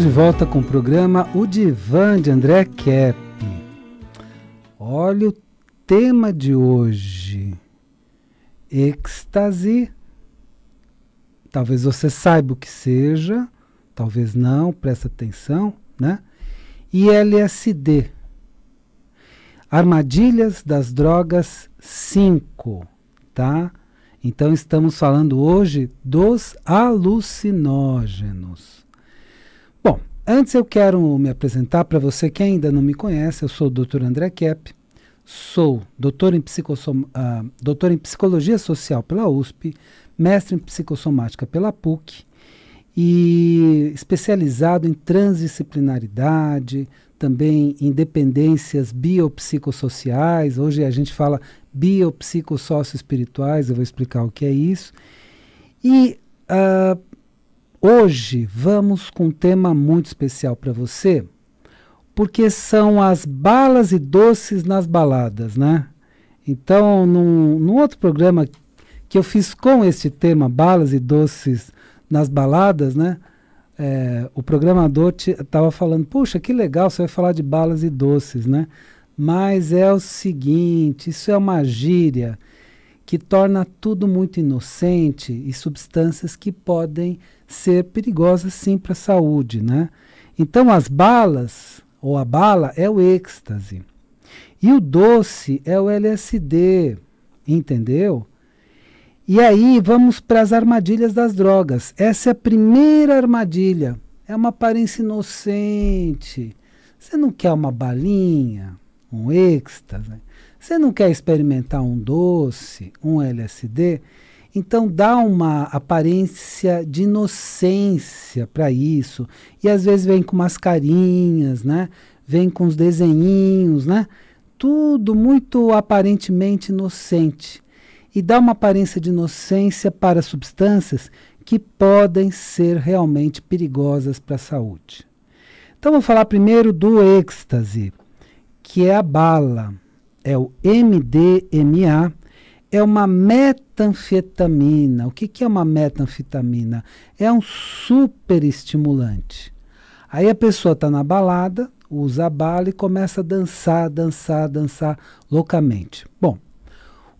Estamos de volta com o programa O Divã de André Kepp. Olha o tema de hoje. Êxtase. Talvez você saiba o que seja, talvez não, presta atenção, né? E LSD. Armadilhas das drogas 5, tá? Então estamos falando hoje dos alucinógenos. Bom, antes eu quero me apresentar para você que ainda não me conhece. Eu sou o Dr. André Kepp, sou doutor em Psicologia Social pela USP, mestre em Psicossomática pela PUC e especializado em transdisciplinaridade, também em dependências biopsicossociais. Hoje a gente fala biopsicossocioespirituais, eu vou explicar o que é isso. E hoje vamos com um tema muito especial para você, porque são as balas e doces nas baladas, né? Então, num outro programa que eu fiz com este tema, balas e doces nas baladas, né? O programador estava falando, puxa, que legal, você vai falar de balas e doces, né? Mas é o seguinte, isso é uma gíria que torna tudo muito inocente e substâncias que podem ser perigosas sim para a saúde, né? Então as balas, ou a bala, é o êxtase. E o doce é o LSD, entendeu? E aí vamos para as armadilhas das drogas. Essa é a primeira armadilha. É uma aparência inocente. Você não quer uma balinha, um êxtase? Você não quer experimentar um doce, um LSD? Então dá uma aparência de inocência para isso. E às vezes vem com umas carinhas, né? Vem com os desenhinhos, né? Tudo muito aparentemente inocente. E dá uma aparência de inocência para substâncias que podem ser realmente perigosas para a saúde. Então vou falar primeiro do êxtase, que é a bala. É o MDMA, é uma metanfetamina. O que é uma metanfetamina? É um superestimulante. Aí a pessoa está na balada, usa a bala e começa a dançar loucamente. Bom,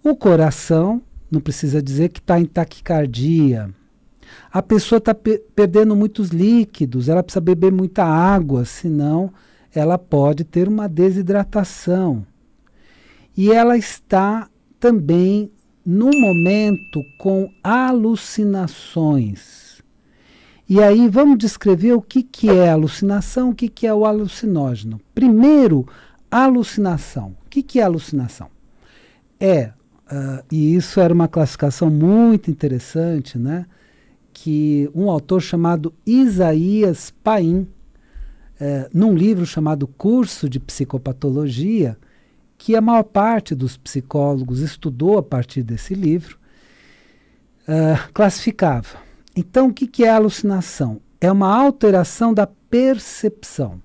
o coração, não precisa dizer que está em taquicardia. A pessoa está perdendo muitos líquidos, ela precisa beber muita água, senão ela pode ter uma desidratação. E ela está também, no momento, com alucinações. E aí vamos descrever o que é alucinação, o que é o alucinógeno. Primeiro, alucinação. O que é alucinação? E isso era uma classificação muito interessante, né? Que um autor chamado Isaías Paim, num livro chamado Curso de Psicopatologia, que a maior parte dos psicólogos estudou a partir desse livro, classificava. Então, o que é alucinação? É uma alteração da percepção.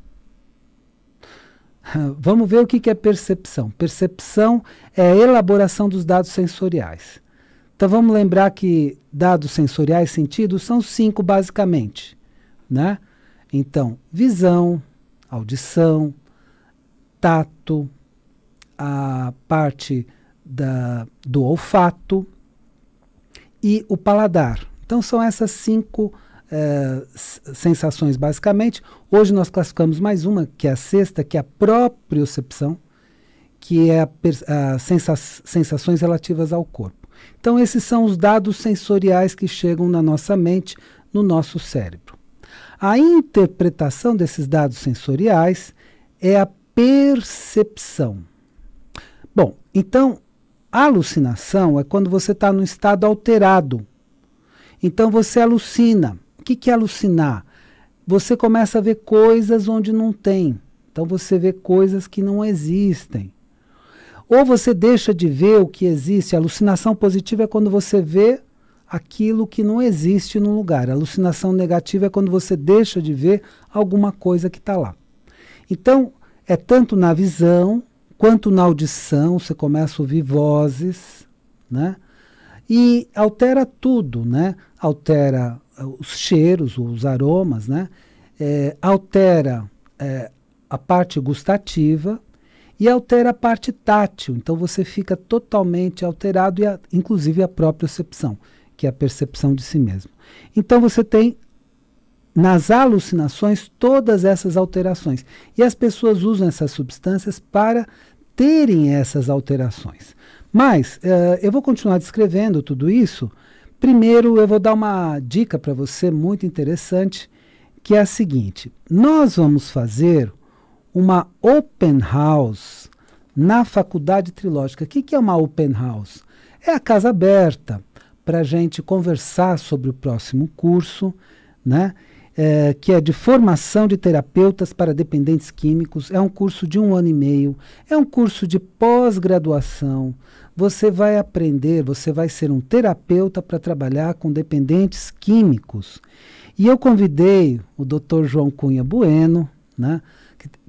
Vamos ver o que é percepção. Percepção é a elaboração dos dados sensoriais. Então vamos lembrar que dados sensoriais, sentidos, são 5 basicamente, né? Então, visão, audição, tato, a parte do olfato e o paladar. Então são essas 5 sensações basicamente. Hoje nós classificamos mais uma, que é a sexta, que é a propriocepção, que é as sensações relativas ao corpo. Então esses são os dados sensoriais que chegam na nossa mente, no nosso cérebro. A interpretação desses dados sensoriais é a percepção. Bom, então a alucinação é quando você está num estado alterado. Então você alucina. O que é alucinar? Você começa a ver coisas onde não tem. Então você vê coisas que não existem. Ou você deixa de ver o que existe. A alucinação positiva é quando você vê aquilo que não existe no lugar. A alucinação negativa é quando você deixa de ver alguma coisa que está lá. Então, é tanto na visão quanto na audição. Você começa a ouvir vozes, né? E altera tudo, né? Altera os cheiros, os aromas, né? altera a parte gustativa e altera a parte tátil. Então você fica totalmente alterado, inclusive a propriocepção, que é a percepção de si mesmo. Então você tem nas alucinações todas essas alterações. E as pessoas usam essas substâncias para terem essas alterações. Mas eu vou continuar descrevendo tudo isso. Primeiro eu vou dar uma dica para você muito interessante, que é a seguinte: nós vamos fazer uma open house na Faculdade Trilógica. O que é uma open house? É a casa aberta para a gente conversar sobre o próximo curso, né? Que é de formação de terapeutas para dependentes químicos. É um curso de 1 ano e meio, é um curso de pós-graduação. Você vai aprender, você vai ser um terapeuta para trabalhar com dependentes químicos. E eu convidei o Dr. João Cunha Bueno, né,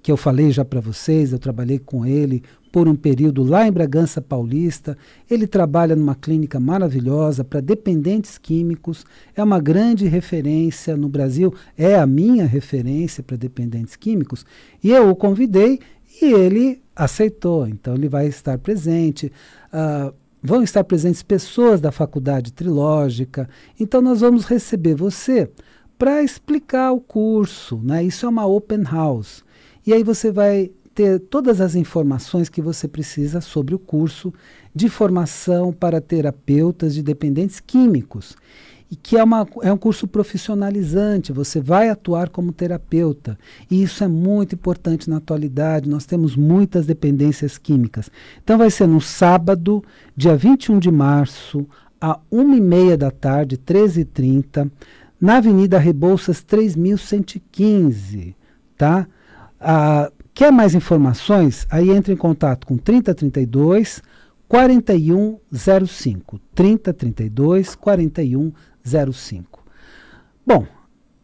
que eu falei já para vocês, eu trabalhei com ele por um período lá em Bragança Paulista. Ele trabalha numa clínica maravilhosa para dependentes químicos, é uma grande referência no Brasil, é a minha referência para dependentes químicos, e eu o convidei e ele aceitou. Então ele vai estar presente, vão estar presentes pessoas da Faculdade Trilógica. Então nós vamos receber você para explicar o curso, né? Isso é uma open house. E aí você vai ter todas as informações que você precisa sobre o curso de formação para terapeutas de dependentes químicos. E que é um curso profissionalizante, você vai atuar como terapeuta. E isso é muito importante na atualidade, nós temos muitas dependências químicas. Então vai ser no sábado, dia 21 de março, à 1h30 da tarde, 13h30, na Avenida Rebouças 3115, tá? Quer mais informações? Aí entre em contato com 3032 4105. 3032 4105. Bom,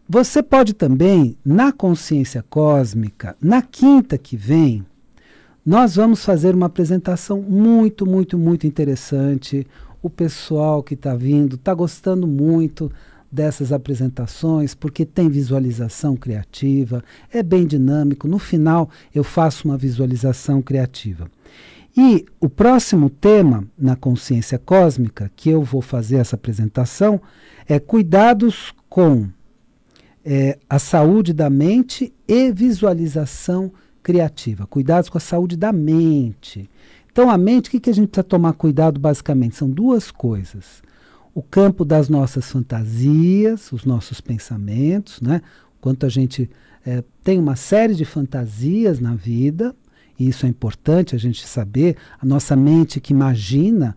você pode também, na Consciência Cósmica, na quinta que vem, nós vamos fazer uma apresentação muito, muito, muito interessante. O pessoal que está vindo está gostando muito dessas apresentações, porque tem visualização criativa, é bem dinâmico. No final, eu faço uma visualização criativa. E o próximo tema na Consciência Cósmica, que eu vou fazer essa apresentação, é cuidados com a saúde da mente e visualização criativa. Cuidados com a saúde da mente. Então, a mente, o que a gente precisa tomar cuidado basicamente? São duas coisas. O campo das nossas fantasias, os nossos pensamentos, né? Quanto a gente tem uma série de fantasias na vida, e isso é importante a gente saber. A nossa mente que imagina,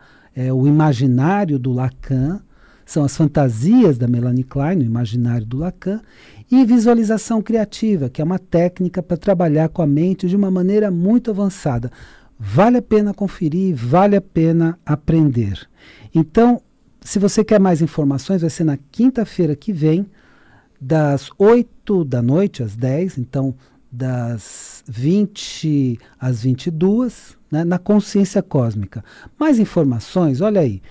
o imaginário do Lacan, são as fantasias da Melanie Klein, o imaginário do Lacan, e visualização criativa, que é uma técnica para trabalhar com a mente de uma maneira muito avançada. Vale a pena conferir, vale a pena aprender. Então, se você quer mais informações, vai ser na quinta-feira que vem, das 8 da noite às 10, então das 20 às 22, né, na Consciência Cósmica. Mais informações, olha aí,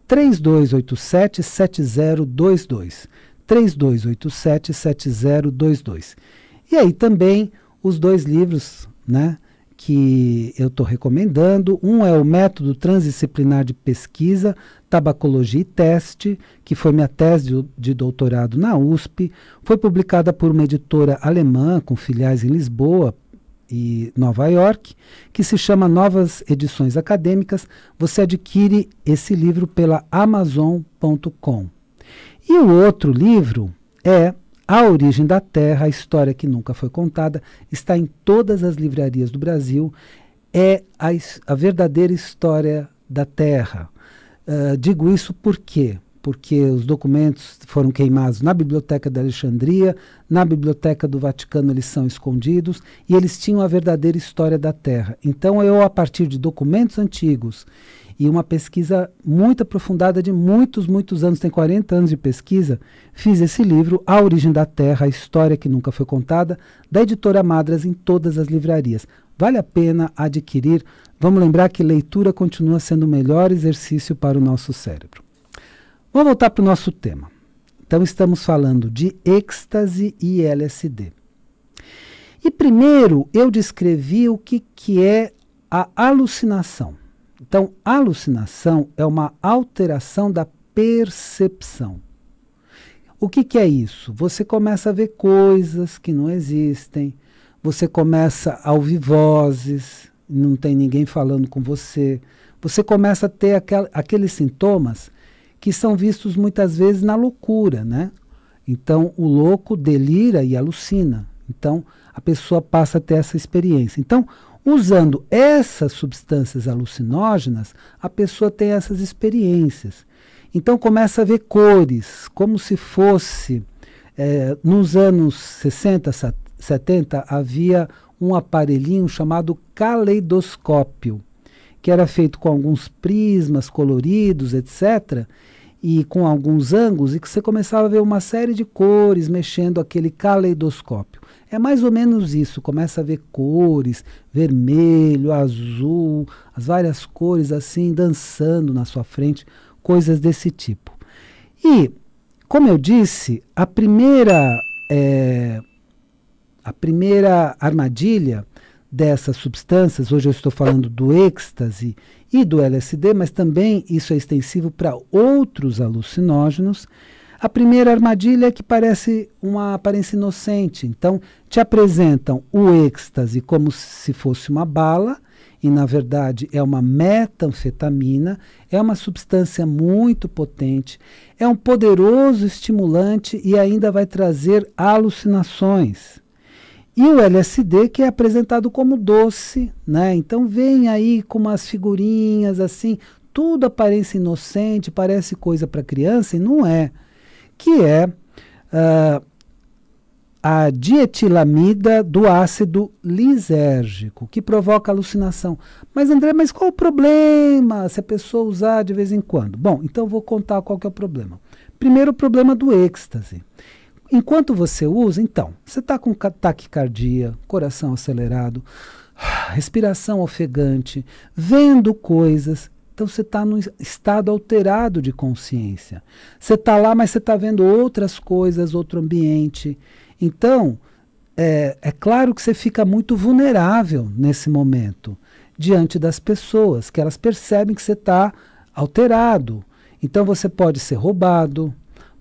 3287-7022. 3287-7022. E aí também os 2 livros, né, que eu estou recomendando. Um é o Método Transdisciplinar de Pesquisa, Tabacologia e Teste, que foi minha tese de doutorado na USP. Foi publicada por uma editora alemã com filiais em Lisboa e Nova York, que se chama Novas Edições Acadêmicas. Você adquire esse livro pela Amazon.com. E o outro livro é A Origem da Terra, a História que Nunca Foi Contada. Está em todas as livrarias do Brasil. É a verdadeira história da Terra. Digo isso por quê? Porque os documentos foram queimados na Biblioteca de Alexandria, na Biblioteca do Vaticano eles são escondidos, e eles tinham a verdadeira história da Terra. Então eu, a partir de documentos antigos e uma pesquisa muito aprofundada de muitos, muitos anos, tem 40 anos de pesquisa, fiz esse livro, A Origem da Terra, a História que Nunca Foi Contada, da editora Madras, em todas as livrarias. Vale a pena adquirir. Vamos lembrar que leitura continua sendo o melhor exercício para o nosso cérebro. Vamos voltar para o nosso tema. Então estamos falando de êxtase e LSD. E primeiro eu descrevi o que é a alucinação. Então, alucinação é uma alteração da percepção. O que é isso? Você começa a ver coisas que não existem, você começa a ouvir vozes, não tem ninguém falando com você, você começa a ter aqueles sintomas que são vistos muitas vezes na loucura, né? Então, o louco delira e alucina. Então, a pessoa passa a ter essa experiência. Então, usando essas substâncias alucinógenas, a pessoa tem essas experiências. Então, começa a ver cores, como se fosse... nos anos 60, 70, havia um aparelhinho chamado caleidoscópio, que era feito com alguns prismas coloridos, etc., e com alguns ângulos, e que você começava a ver uma série de cores mexendo aquele caleidoscópio. É mais ou menos isso, começa a ver cores, vermelho, azul, as várias cores assim, dançando na sua frente, coisas desse tipo. E, como eu disse, a primeira armadilha dessas substâncias, hoje eu estou falando do êxtase e do LSD, mas também isso é extensivo para outros alucinógenos. A primeira armadilha é que parece uma aparência inocente. Então, te apresentam o êxtase como se fosse uma bala, e na verdade é uma metanfetamina, é uma substância muito potente, é um poderoso estimulante e ainda vai trazer alucinações. E o LSD, que é apresentado como doce, né? Então vem aí com umas figurinhas assim, tudo aparência inocente, parece coisa para criança e não é. Que é a dietilamida do ácido lisérgico, que provoca alucinação. Mas André, mas qual o problema se a pessoa usar de vez em quando? Bom, então vou contar qual que é o problema. Primeiro, o problema do êxtase. Enquanto você usa, então, você está com taquicardia, coração acelerado, respiração ofegante, vendo coisas. Então você está num estado alterado de consciência. Você está lá, mas você está vendo outras coisas, outro ambiente. Então, é claro que você fica muito vulnerável nesse momento, diante das pessoas, que elas percebem que você está alterado. Então você pode ser roubado.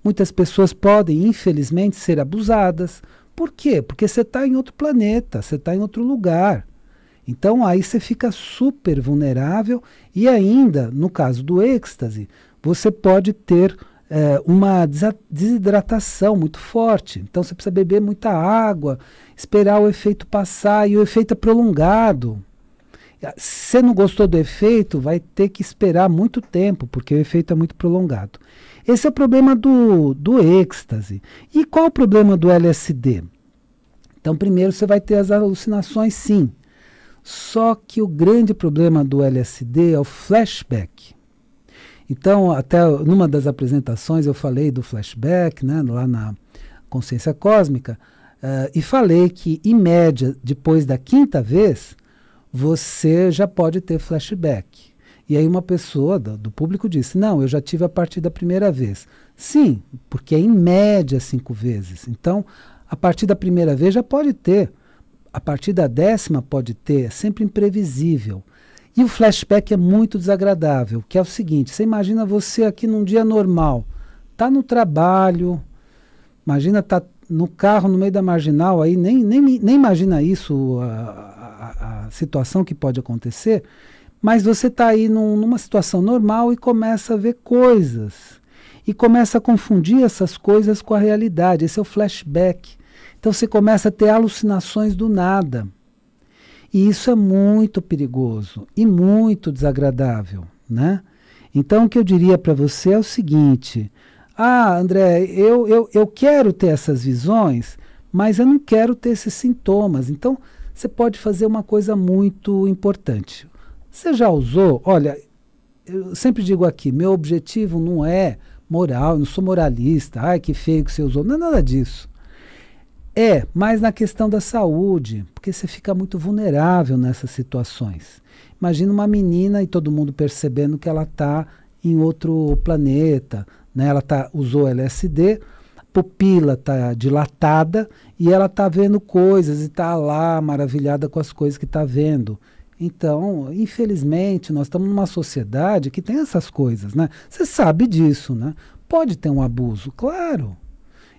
Muitas pessoas podem, infelizmente, ser abusadas. Por quê? Porque você está em outro planeta, você está em outro lugar. Então aí você fica super vulnerável e ainda, no caso do êxtase, você pode ter uma desidratação muito forte. Então você precisa beber muita água, esperar o efeito passar e o efeito é prolongado. Se você não gostou do efeito, vai ter que esperar muito tempo, porque o efeito é muito prolongado. Esse é o problema do êxtase. E qual o problema do LSD? Então, primeiro você vai ter as alucinações, sim. Só que o grande problema do LSD é o flashback. Então, até numa das apresentações eu falei do flashback, né, lá na Consciência Cósmica, e falei que, em média, depois da quinta vez, você já pode ter flashback. E aí uma pessoa do público disse, não, eu já tive a partir da primeira vez. Sim, porque é em média 5 vezes. Então, a partir da primeira vez já pode ter. A partir da 10ª pode ter, é sempre imprevisível. E o flashback é muito desagradável, que é o seguinte, você imagina você aqui num dia normal, está no trabalho, imagina tá no carro no meio da marginal, aí nem imagina isso, a situação que pode acontecer, mas você está aí numa situação normal e começa a ver coisas, e começa a confundir essas coisas com a realidade, esse é o flashback. Então você começa a ter alucinações do nada. E isso é muito perigoso e muito desagradável, né? Então o que eu diria para você é o seguinte, André, eu quero ter essas visões, mas eu não quero ter esses sintomas. Então você pode fazer uma coisa muito importante. Você já usou? Olha, eu sempre digo aqui, meu objetivo não é moral, eu não sou moralista, ai que feio que você usou, não é nada disso. Mas na questão da saúde, porque você fica muito vulnerável nessas situações. Imagina uma menina e todo mundo percebendo que ela está em outro planeta, né? Ela usou LSD, pupila está dilatada e ela está vendo coisas e está lá maravilhada com as coisas que está vendo. Então, infelizmente, nós estamos numa sociedade que tem essas coisas, né? Você sabe disso, né? Pode ter um abuso, claro.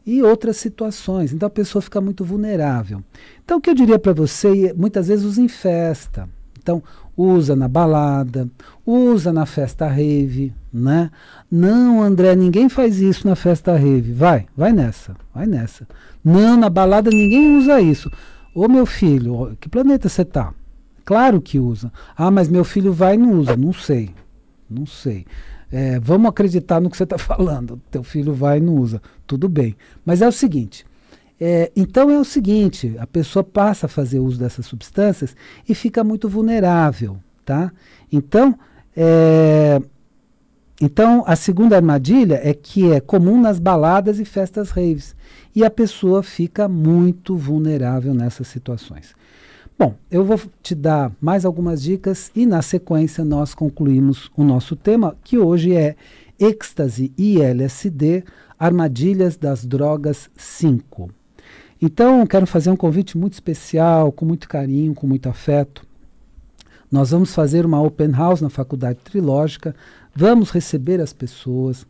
E outras situações. Então a pessoa fica muito vulnerável. Então o que eu diria para você, muitas vezes usa em festa. Então usa na balada, usa na festa rave, né? Não, André, ninguém faz isso na festa rave. Vai nessa, vai nessa. Não, na balada ninguém usa isso. Ô meu filho, que planeta você tá? Claro que usa. Ah, mas meu filho vai e não usa. Não sei, não sei. Vamos acreditar no que você está falando. Teu filho vai e não usa. Tudo bem. Mas é o seguinte. Então é o seguinte, a pessoa passa a fazer uso dessas substâncias e fica muito vulnerável, tá? Então a segunda armadilha é que é comum nas baladas e festas raves. E a pessoa fica muito vulnerável nessas situações. Bom, eu vou te dar mais algumas dicas e na sequência nós concluímos o nosso tema, que hoje é êxtase e LSD, armadilhas das drogas 5. Então, quero fazer um convite muito especial, com muito carinho, com muito afeto. Nós vamos fazer uma open house na Faculdade Trilógica, vamos receber as pessoas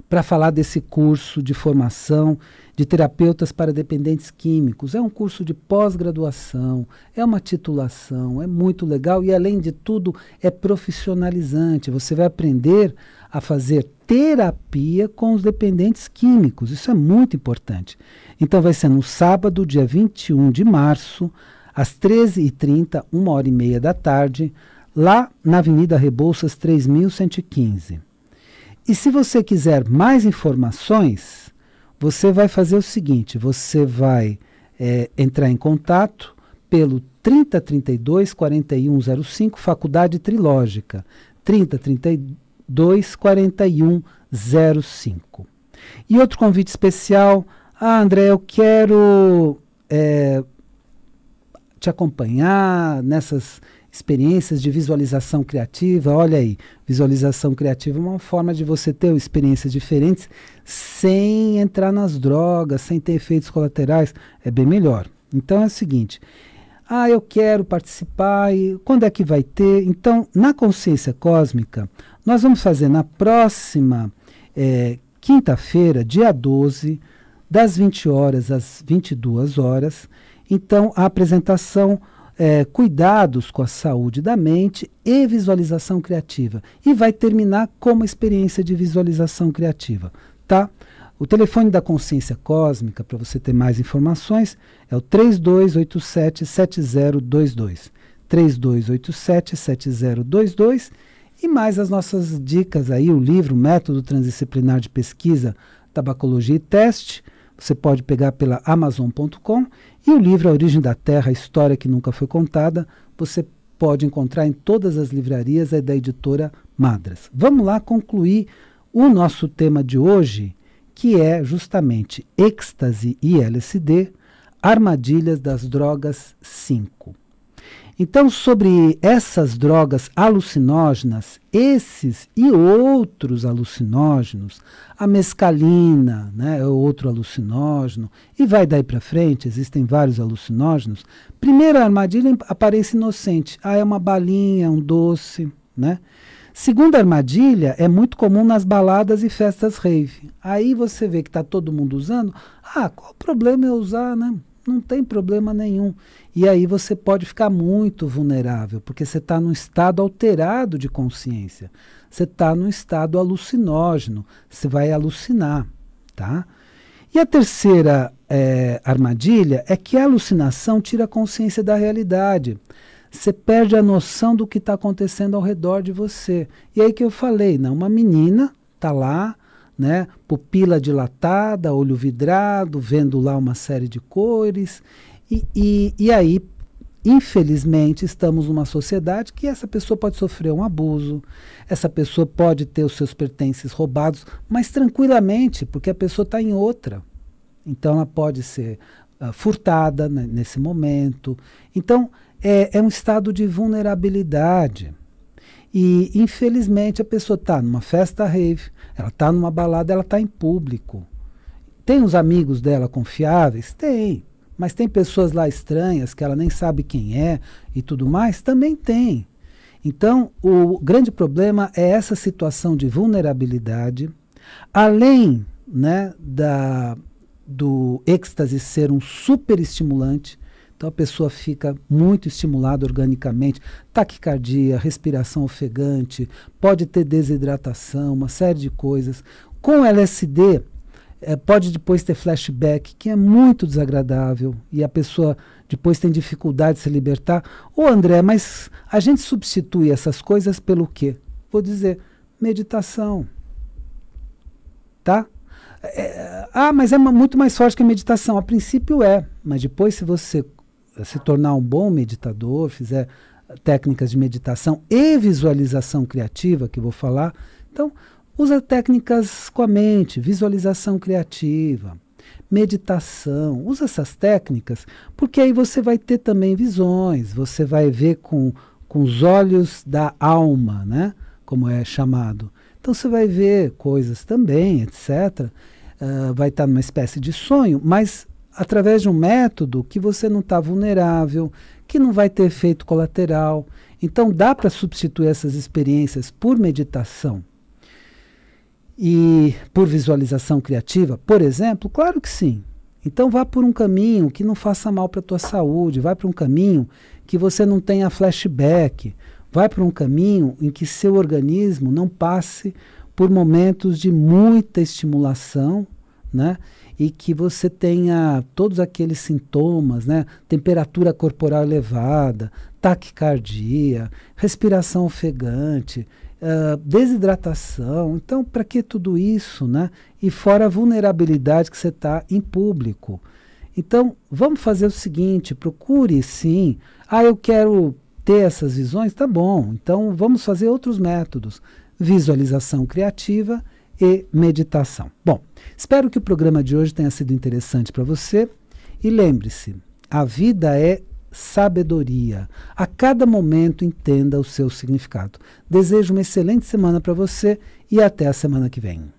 para falar desse curso de formação de terapeutas para dependentes químicos. É um curso de pós-graduação, é uma titulação, é muito legal e, além de tudo, é profissionalizante. Você vai aprender a fazer terapia com os dependentes químicos. Isso é muito importante. Então vai ser no sábado, dia 21 de março, às 13h30, 1h30 da tarde, lá na Avenida Rebouças 3115. E se você quiser mais informações, você vai fazer o seguinte, você vai entrar em contato pelo 3032 4105, Faculdade Trilógica, 3032 4105. E outro convite especial, André, eu quero te acompanhar nessas experiências de visualização criativa. Olha aí, visualização criativa é uma forma de você ter experiências diferentes sem entrar nas drogas, sem ter efeitos colaterais. É bem melhor. Então é o seguinte, eu quero participar, e quando é que vai ter? Então, na Consciência Cósmica, nós vamos fazer na próxima quinta-feira, dia 12, das 20 horas às 22 horas. Então, a apresentação cuidados com a saúde da mente e visualização criativa. E vai terminar com uma experiência de visualização criativa, tá? O telefone da Consciência Cósmica, para você ter mais informações, é o 3287-7022. 3287-7022. E mais as nossas dicas aí, o livro Método Transdisciplinar de Pesquisa, Tabacologia e Teste. Você pode pegar pela Amazon.com, e o livro A Origem da Terra, a História que Nunca Foi Contada, você pode encontrar em todas as livrarias, é da editora Madras. Vamos lá concluir o nosso tema de hoje, que é justamente êxtase e LSD, armadilhas das drogas 5. Então, sobre essas drogas alucinógenas, esses e outros alucinógenos, a mescalina, né, é outro alucinógeno, e vai daí para frente, existem vários alucinógenos. Primeira armadilha, aparência inocente. É uma balinha, um doce, né? Segunda armadilha, é muito comum nas baladas e festas rave. Aí você vê que está todo mundo usando. Qual o problema eu usar, né? Não tem problema nenhum. E aí você pode ficar muito vulnerável, porque você está num estado alterado de consciência. Você está num estado alucinógeno. Você vai alucinar, tá? E a terceira armadilha é que a alucinação tira a consciência da realidade. Você perde a noção do que está acontecendo ao redor de você. E aí que eu falei, né? Uma menina está lá, né, pupila dilatada, olho vidrado, vendo lá uma série de cores, e aí, infelizmente, estamos numa sociedade que essa pessoa pode sofrer um abuso, essa pessoa pode ter os seus pertences roubados, mas tranquilamente, porque a pessoa está em outra. Então ela pode ser furtada, né, nesse momento. Então é um estado de vulnerabilidade. E, infelizmente, a pessoa está numa festa rave, ela está numa balada, ela está em público. Tem os amigos dela confiáveis? Tem. Mas tem pessoas lá estranhas que ela nem sabe quem é e tudo mais? Também tem. Então, o grande problema é essa situação de vulnerabilidade, além, né, do êxtase ser um super estimulante. Então a pessoa fica muito estimulada organicamente, taquicardia, respiração ofegante, pode ter desidratação, uma série de coisas. Com LSD, pode depois ter flashback, que é muito desagradável, e a pessoa depois tem dificuldade de se libertar. Ô André, mas a gente substitui essas coisas pelo quê? Vou dizer, meditação. Tá? Mas é muito mais forte que a meditação. A princípio mas depois se você se tornar um bom meditador, fizer técnicas de meditação e visualização criativa, que eu vou falar, então usa técnicas com a mente, visualização criativa, meditação, usa essas técnicas, porque aí você vai ter também visões, você vai ver com os olhos da alma, né? Como é chamado. Então você vai ver coisas também, etc. Vai estar numa espécie de sonho, mas através de um método que você não está vulnerável, que não vai ter efeito colateral. Então dá para substituir essas experiências por meditação e por visualização criativa, por exemplo? Claro que sim. Então vá por um caminho que não faça mal para a tua saúde, vai para um caminho que você não tenha flashback, vai para um caminho em que seu organismo não passe por momentos de muita estimulação, né? E que você tenha todos aqueles sintomas, né? Temperatura corporal elevada, taquicardia, respiração ofegante, desidratação. Então, para que tudo isso, né? E fora a vulnerabilidade que você está em público. Então, vamos fazer o seguinte, procure sim. Eu quero ter essas visões? Tá bom. Então, vamos fazer outros métodos. Visualização criativa e meditação. Bom, espero que o programa de hoje tenha sido interessante para você. E lembre-se, a vida é sabedoria. A cada momento entenda o seu significado. Desejo uma excelente semana para você e até a semana que vem.